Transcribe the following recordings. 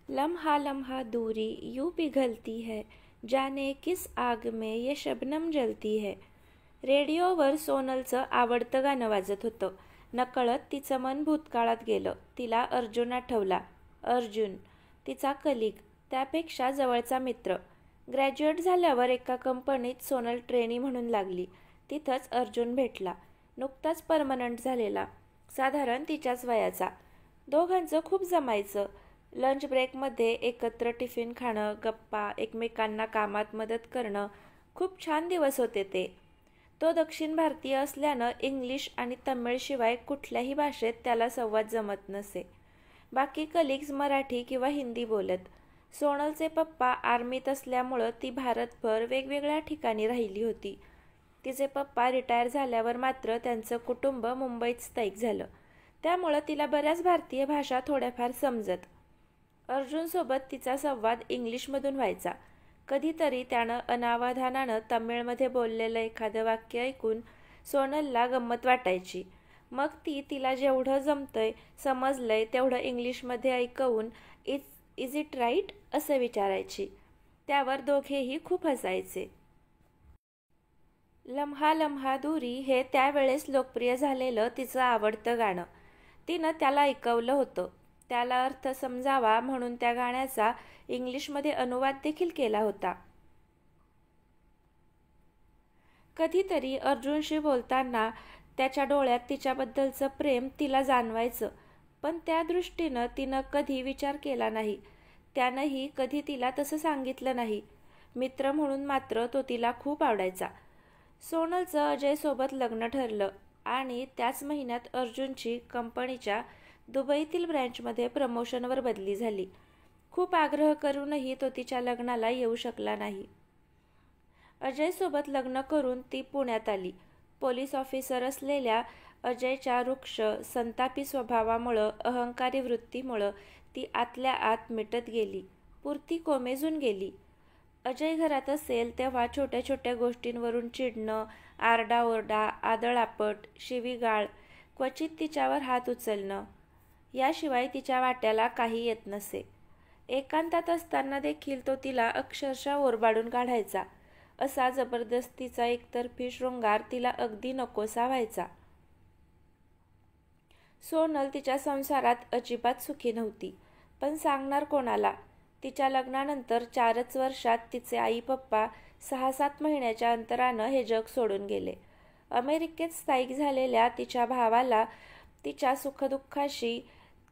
लम्हा लम्हा दूरी यूं पिघलती है, जाने किस आग में ये शबनम जलती है. रेडिओवर सोनलचं आवडतं गाणं वाजत होतं. नकळत तिचं मन भूतकाळात गेलं. तिला अर्जुन आठवला. अर्जुन, तिचा कलिग, त्यापेक्षा जवळचा मित्र. ग्रॅज्युएट झाल्यावर एका कंपनीत सोनल ट्रेनी म्हणून लागली. तिथंच अर्जुन भेटला. नुकताच परमनंट झालेला, साधारण तिच्याच वयाचा. दोघांचं खूप जमायचं. लंच ब्रेकमध्ये एकत्र टिफिन खाणं, गप्पा, एकमेकांना कामात मदत करणं. खूप छान दिवस होते ते. तो दक्षिण भारतीय असल्यानं इंग्लिश आणि तमिळशिवाय कुठल्याही भाषेत त्याला संवाद जमत नसे. बाकी कलिग्स मराठी किंवा हिंदी बोलत. सोनलचे पप्पा आर्मीत असल्यामुळं ती भारतभर वेगवेगळ्या ठिकाणी राहिली होती. तिचे पप्पा रिटायर झाल्यावर मात्र त्यांचं कुटुंब मुंबईत स्थायिक झालं. त्यामुळं तिला बऱ्याच भारतीय भाषा थोड्याफार समजत. अर्जुनसोबत तिचा संवाद इंग्लिशमधून व्हायचा. कधीतरी त्यानं अनावधानानं तमिळमध्ये बोललेलं एखादं वाक्य ऐकून सोनलला गंमत वाटायची. मग ती तिला जेवढं जमतंय, समजलंय तेवढं इंग्लिशमध्ये ऐकवून इज इट राईट असं विचारायची. त्यावर दोघेही खूप हसायचे. लम्हा लम्हा दूरी हे त्यावेळेस लोकप्रिय झालेलं तिचं आवडतं गाणं. तिनं त्याला ऐकवलं होतं. त्याला अर्थ समजावा म्हणून त्या गाण्याचा इंग्लिशमध्ये अनुवाद देखील केला होता. कधीतरी अर्जुनशी बोलताना त्याच्या डोळ्यात तिच्याबद्दलचं प्रेम तिला जाणवायचं. पण त्या दृष्टीनं तिनं कधी विचार केला नाही. त्यानंही कधी तिला तसं सांगितलं नाही. मित्र म्हणून मात्र तो तिला खूप आवडायचा. सोनलचं अजयसोबत लग्न ठरलं आणि त्याच महिन्यात अर्जुनची कंपनीच्या दुबईतील ब्रँचमध्ये प्रमोशनवर बदली झाली. खूप आग्रह करूनही तो तिच्या लग्नाला येऊ शकला नाही. अजयसोबत लग्न करून ती पुण्यात आली. पोलीस ऑफिसर असलेल्या अजयच्या रुक्ष, संतापी स्वभावामुळं, अहंकारी वृत्तीमुळं ती आतल्या आत मिटत गेली, पुरती कोमेजून गेली. अजय घरात असेल तेव्हा छोट्या छोट्या गोष्टींवरून चिडणं, आरडाओरडा, आदळआपट, शिवीगाळ, क्वचित तिच्यावर हात उचलणं, याशिवाय तिच्या वाट्याला काही येत नसे. एकांतात असताना देखील तो तिला अक्षरशः ओरबाडून काढायचा. असा जबरदस्तीचा एकतर्फी शृंगार तिला अगदी नकोसा व्हायचा. सोनल तिच्या संसारात अजिबात सुखी नव्हती. पण सांगणार कोणाला? तिच्या लग्नानंतर 4च वर्षात तिचे आई पप्पा 6-7 महिन्याच्या अंतरानं हे जग सोडून गेले. अमेरिकेत स्थायिक झालेल्या तिच्या भावाला तिच्या सुखदुःखाशी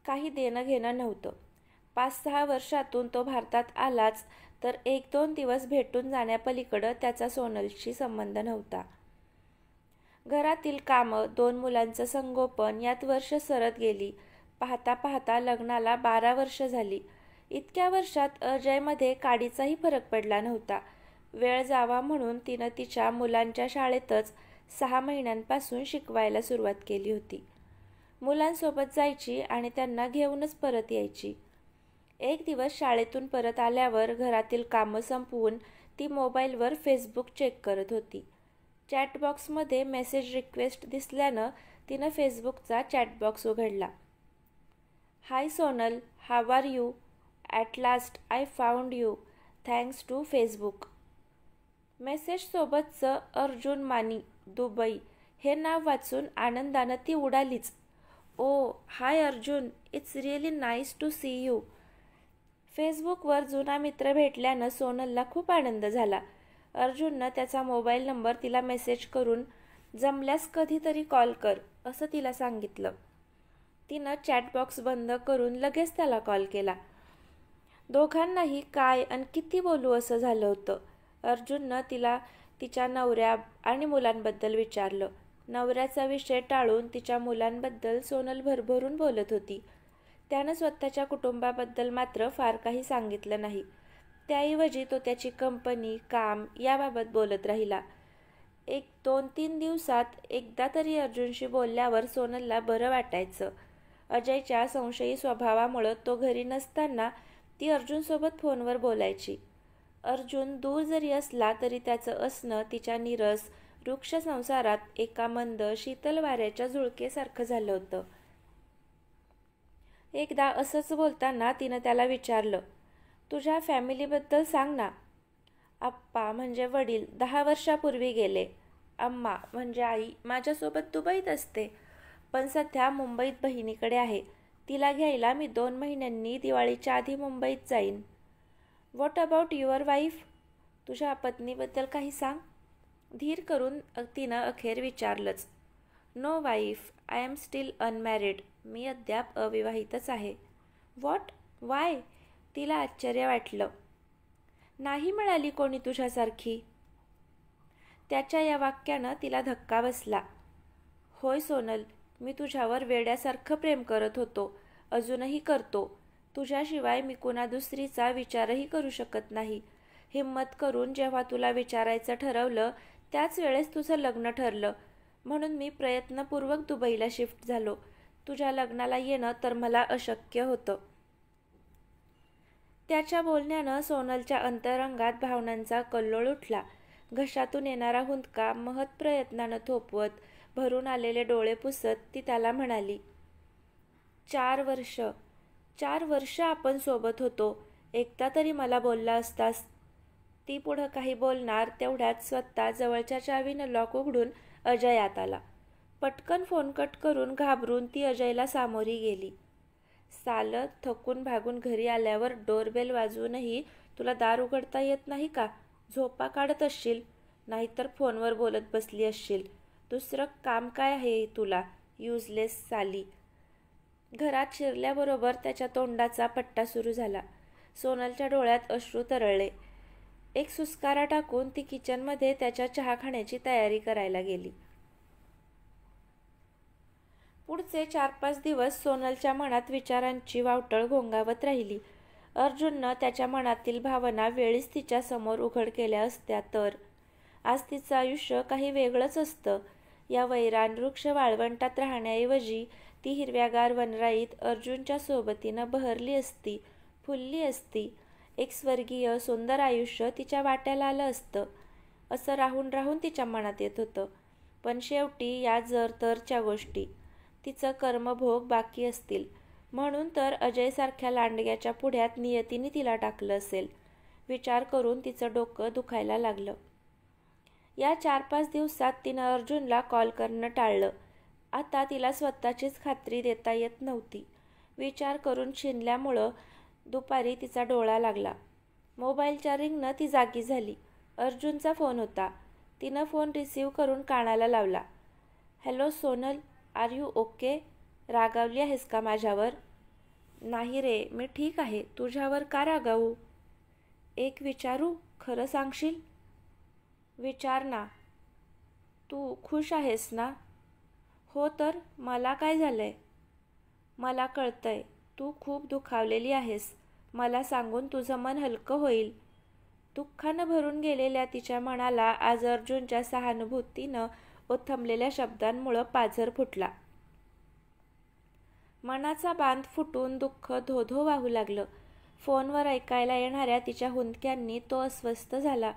काही देणं घेणं नव्हतं. 5-6 वर्षातून तो भारतात आलाच तर 1-2 दिवस भेटून जाण्यापलीकडं त्याचा सोनलशी संबंध नव्हता. घरातील कामं, 2 मुलांचं संगोपन यात वर्ष सरत गेली. पाहता पाहता लग्नाला 12 वर्ष झाली. इतक्या वर्षात अजयमध्ये काडीचाही फरक पडला नव्हता. वेळ जावा म्हणून तिनं तिच्या मुलांच्या शाळेतच 6 महिन्यांपासून शिकवायला सुरुवात केली होती. मुलांसोबत जायची आणि त्यांना घेऊनच परत यायची. एक दिवस शाळेतून परत आल्यावर घरातील कामं संपवून ती मोबाईलवर फेसबुक चेक करत होती. चॅटबॉक्समध्ये मेसेज रिक्वेस्ट दिसल्यानं तिनं फेसबुकचा चॅटबॉक्स उघडला. Hi Sonal, how are you? At last I found you, thanks to Facebook. मेसेजसोबतचं अर्जुन मानी, दुबई हे नाव वाचून आनंदानं ती उडालीच. Oh hi Arjun, it's really nice to see you. फेसबुकवर जुना मित्र भेटल्यानं सोनलला खूप आनंद झाला. अर्जुननं त्याचा मोबाईल नंबर तिला मेसेज करून जमल्यास कधीतरी कॉल कर असं तिला सांगितलं. तिनं चॅटबॉक्स बंद करून लगेच त्याला कॉल केला. दोघांनाही काय आणि किती बोलू असं झालं होतं. अर्जुननं तिला तिच्या नवऱ्या आणि मुलांबद्दल विचारलं. नवऱ्याचा विषय टाळून तिच्या मुलांबद्दल सोनल भरभरून बोलत होती. त्यानं स्वतःच्या कुटुंबाबद्दल मात्र फार काही सांगितलं नाही. त्याऐवजी तो त्याची कंपनी, काम याबाबत बोलत राहिला. 1-2-3 दिवसात एकदा तरी अर्जुनशी बोलल्यावर सोनलला बरं वाटायचं. अजयच्या संशयी स्वभावामुळं तो घरी नसताना ती अर्जुनसोबत फोनवर बोलायची. अर्जुन दूर जरी असला तरी त्याचं असणं तिच्या नीरस, वृक्ष संसारात एका मंद, शीतल वाऱ्याच्या झुळकेसारखं झालं होतं. एकदा असंच बोलताना तिनं त्याला विचारलं, तुझ्या फॅमिलीबद्दल सांग ना. आप्पा म्हणजे वडील 10 वर्षापूर्वी गेले. अम्मा म्हणजे आई माझ्यासोबत दुबईत असते, पण सध्या मुंबईत बहिणीकडे आहे. तिला घ्यायला मी 2 महिन्यांनी दिवाळीच्या आधी मुंबईत जाईन. What about your wife? तुझ्या पत्नीबद्दल काही सांग. धीर करून तिनं अखेर विचारलंच. No wife, I am still unmarried. मी अद्याप अविवाहितच आहे. व्हॉट? वाय? तिला आश्चर्य वाटलं. नाही मिळाली कोणी तुझ्यासारखी? त्याच्या या वाक्यानं तिला धक्का बसला. होय सोनल, मी तुझ्यावर वेड्यासारखं प्रेम करत होतो, अजूनही करतो. तुझ्याशिवाय मी कुणा दुसरीचा विचारही करू शकत नाही. हिम्मत करून जेव्हा तुला विचारायचं ठरवलं त्याच वेळेस तुझं लग्न ठरलं, म्हणून मी प्रयत्नपूर्वक दुबईला शिफ्ट झालो. तुझ्या लग्नाला येणं तर मला अशक्य होतं. त्याच्या बोलण्यानं सोनलच्या अंतरंगात भावनांचा कल्लोळ उठला. घशातून येणारा हुंदका महत् प्रयत्नानं थोपवत, भरून आलेले डोळे पुसत ती त्याला म्हणाली, 4 वर्ष आपण सोबत होतो. एकदा तरी मला बोलला असतास. ती पुढं काही बोलणार तेवढ्यात स्वतः जवळच्या चावीनं लॉक उघडून अजय आत आला. पटकन फोन कट करून घाबरून ती अजयला सामोरी गेली. सालं, थकून भागून घरी आल्यावर डोरबेल वाजवूनही तुला दार उघडता येत नाही का? झोपा काढत असशील, नाहीतर फोनवर बोलत बसली असशील. दुसरं काम काय आहे तुला, युजलेस साली. घरात शिरल्याबरोबर त्याच्या तोंडाचा पट्टा सुरू झाला. सोनलच्या डोळ्यात अश्रू तरळले. एक सुस्कारा टाकून ती किचनमध्ये त्याच्या चहा खाण्याची तयारी करायला गेली. पुढचे 4-5 दिवस सोनलच्या मनात विचारांची वावटळ घोंगावत राहिली. अर्जुननं त्याच्या मनातील भावना वेळीच तिच्या समोर उघड केल्या असत्या तर आज तिचं आयुष्य काही वेगळंच असतं. या वैरान वृक्ष वाळवंटात राहण्याऐवजी ती हिरव्यागार वनराईत अर्जुनच्या सोबतीनं बहरली असती, फुलली असती. एक स्वर्गीय सुंदर आयुष्य तिच्या वाट्याला आलं असतं, असं राहून राहून तिच्या मनात येत होतं. पण शेवटी या जर तरच्या गोष्टी, तिचं कर्मभोग बाकी असतील, म्हणून तर अजयसारख्या लांडग्याच्या पुढ्यात नियतीने तिला टाकलं असेल. विचार करून तिचं डोकं दुखायला लागलं. या 4-5 दिवसात तिनं अर्जुनला कॉल करणं टाळलं. आता तिला स्वतःचीच खात्री देता येत नव्हती. विचार करून शिनल्यामुळं दुपारी तिचा डोळा लागला. मोबाईलच्या रिंगनं ती जागी झाली. अर्जुनचा फोन होता. तिनं फोन रिसीव्ह करून कानाला लावला. Hello Sonal, are you okay? रागावली आहेस का माझ्यावर? नाही रे, मी ठीक आहे. तुझ्यावर का रागावू? एक विचारू, खरं सांगशील? विचार ना. तू खुश आहेस ना? हो तर मला काय झालंय? मला कळतंय, तू खूप दुखावलेली आहेस. मला सांगून तुझं मन हलकं होईल. दुःखानं भरून गेलेल्या तिच्या मनाला आज अर्जुनच्या सहानुभूतीनं ओथंबलेल्या शब्दांमुळं पाझर फुटला. मनाचा बांध फुटून दुःख धोधो वाहू लागलं. फोनवर ऐकायला येणाऱ्या तिच्या हुंदक्यांनी तो अस्वस्थ झाला.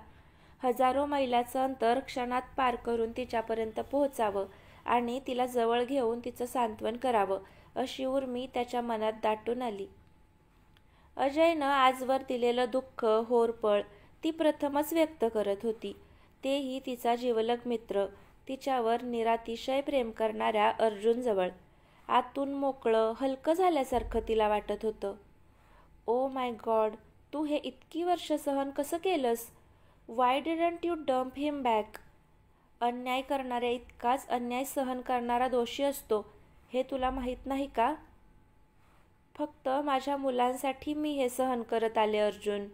हजारो मैलाचं अंतर क्षणात पार करून तिच्यापर्यंत पोहोचावं आणि तिला जवळ घेऊन तिचं सांत्वन करावं, अशी उर्मी त्याच्या मनात दाटून आली. अजयनं आजवर दिलेलं दुःख, होरपळ ती प्रथमच व्यक्त करत होती. तेही तिचा जिवलग मित्र, तिच्यावर निरातिशय प्रेम करणाऱ्या अर्जुनजवळ. आतून मोकळं, हलकं झाल्यासारखं तिला वाटत होतं. ओ माय गॉड, तू हे इतकी वर्ष सहन कसं केलंस? Why didn't you dump him back? अन्याय करणाऱ्या इतकाच अन्याय सहन करणारा दोषी असतो, हे तुला माहीत नाही का? फक्त माझ्या मुलांसाठी मी हे सहन करत आले अर्जुन.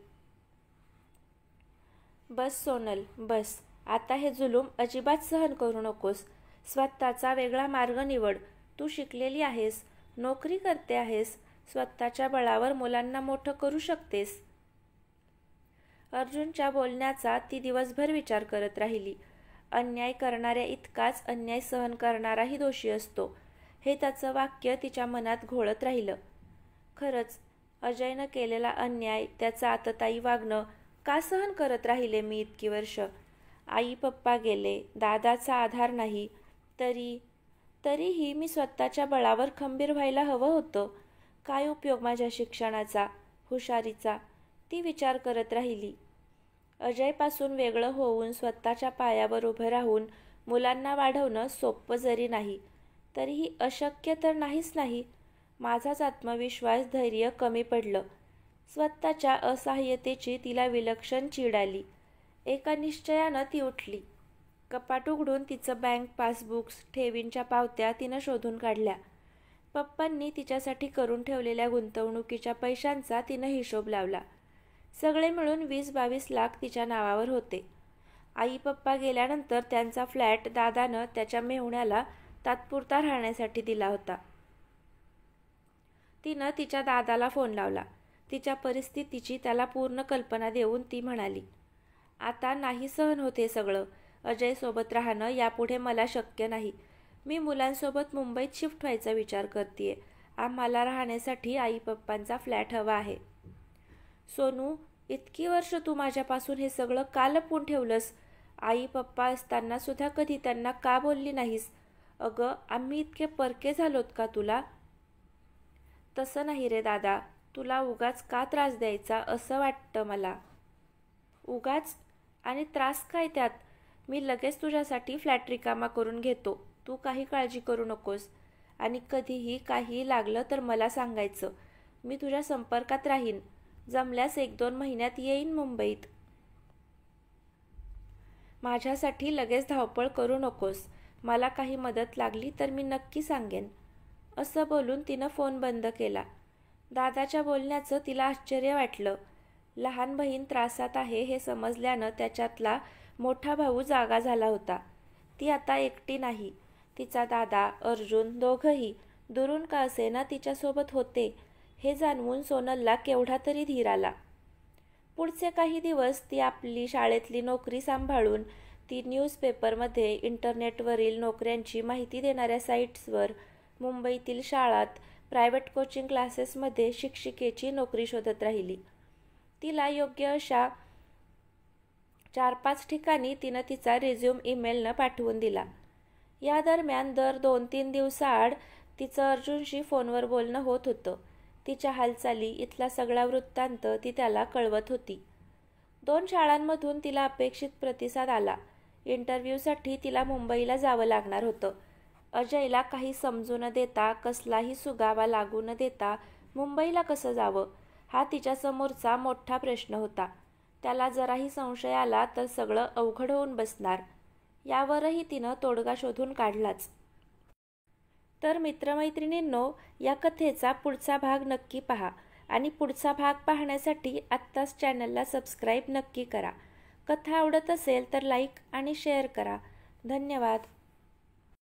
बस सोनल, बस. आता हे जुलूम अजिबात सहन करू नकोस. स्वतःचा वेगळा मार्ग निवड. तू शिकलेली आहेस, नोकरी करते आहेस, स्वतःच्या बळावर मुलांना मोठं करू शकतेस. अर्जुनच्या बोलण्याचा ती दिवसभर विचार करत राहिली. अन्याय करणाऱ्या इतकाच अन्याय सहन करणाराही दोषी असतो, हे त्याचं वाक्य तिच्या मनात घोळत राहिलं. खरंच अजयनं केलेला अन्याय, त्याचं आततायी वागणं का सहन करत राहिले मी इतकी वर्ष? आई पप्पा गेले, दादाचा आधार नाही, तरीही मी स्वतःच्या बळावर खंबीर व्हायला हवं होतं. काय उपयोग माझ्या शिक्षणाचा, हुशारीचा, ती विचार करत राहिली. अजयपासून वेगळं होऊन स्वतःच्या पायावर उभं राहून मुलांना वाढवणं सोपं जरी नाही, तरीही अशक्य तर नाहीच नाही. माझाच आत्मविश्वास, धैर्य कमी पडलं. स्वतःच्या असहाय्यतेची तिला विलक्षण चीड आली. एका निश्चयानं ती उठली. कपाट उघडून तिचं बँक पासबुक्स, ठेवींच्या पावत्या तिनं शोधून काढल्या. पप्पांनी तिच्यासाठी करून ठेवलेल्या गुंतवणुकीच्या पैशांचा तिनं हिशोब लावला. सगळे मिळून 20-22 लाख तिच्या नावावर होते. आई पप्पा गेल्यानंतर त्यांचा फ्लॅट दादानं त्याच्या मेहुण्याला तात्पुरता राहण्यासाठी दिला होता. तिनं तिच्या दादाला फोन लावला. तिच्या परिस्थितीची त्याला पूर्ण कल्पना देऊन ती म्हणाली, आता नाही सहन होते सगळं. अजयसोबत राहणं यापुढे मला शक्य नाही. मी मुलांसोबत मुंबईत शिफ्ट व्हायचा विचार करतेय. आम्हाला राहण्यासाठी आई पप्पांचा फ्लॅट हवा आहे. सोनू, इतकी वर्ष तू माझ्यापासून हे सगळं का लपवून ठेवलंस? आई पप्पा असताना सुद्धा कधी त्यांना का बोलली नाहीस? अगं, आम्ही इतके परके झालोत का तुला? तसं नाही रे दादा, तुला उगाच का त्रास द्यायचा असं वाटतं मला. उगाच? आणि त्रास काय त्यात? मी लगेच तुझ्यासाठी फ्लॅट रिकामा करून घेतो. तू काही काळजी करू नकोस. आणि कधीही काही लागलं तर मला सांगायचं. मी तुझ्या संपर्कात राहीन. जमल्यास 1-2 महिन्यात येईन मुंबईत. माझ्यासाठी लगेच धावपळ करू नकोस. मला काही मदत लागली तर मी नक्की सांगेन. असं बोलून तिनं फोन बंद केला. दादाच्या बोलण्याचं तिला आश्चर्य वाटलं. लहान बहीण त्रासात आहे हे समजल्यानं त्याच्यातला मोठा भाऊ जागा झाला होता. ती आता एकटी नाही. तिचा दादा, अर्जुन दोघंही दुरून का असेना तिच्यासोबत होते हे जाणवून सोनलला केवढा तरी धीर आला. पुढचे काही दिवस ती आपली शाळेतली नोकरी सांभाळून ती न्यूजपेपरमध्ये, इंटरनेटवरील नोकऱ्यांची माहिती देणाऱ्या साईट्सवर, मुंबईतील शाळात, प्रायव्हेट कोचिंग क्लासेसमध्ये शिक्षिकेची नोकरी शोधत राहिली. तिला योग्य अशा 4-5 ठिकाणी तिनं तिचा रिझ्यूम ईमेलनं पाठवून दिला. या दरम्यान दर 2-3 दिवसाआड तिचं अर्जुनशी फोनवर बोलणं होत होतं. तिच्या हालचाली, इथला सगळा वृत्तांत ती त्याला कळवत होती. 2 शाळांमधून तिला अपेक्षित प्रतिसाद आला. इंटरव्ह्यूसाठी तिला मुंबईला जावं लागणार होतं. अजयला काही समजू न देता, कसलाही सुगावा लागू न देता मुंबईला कसं जावं, हा तिच्यासमोरचा मोठा प्रश्न होता. त्याला जराही संशय आला तर सगळं अवघड होऊन बसणार. यावरही तिनं तोडगा शोधून काढलाच. तर मित्रमैत्रिणींनो, या कथेचा पुढचा भाग नक्की पहा. आणि पुढचा भाग पाहण्यासाठी आत्ताच चॅनलला सबस्क्राईब नक्की करा. कथा आवडत असेल तर लाईक आणि शेअर करा. धन्यवाद.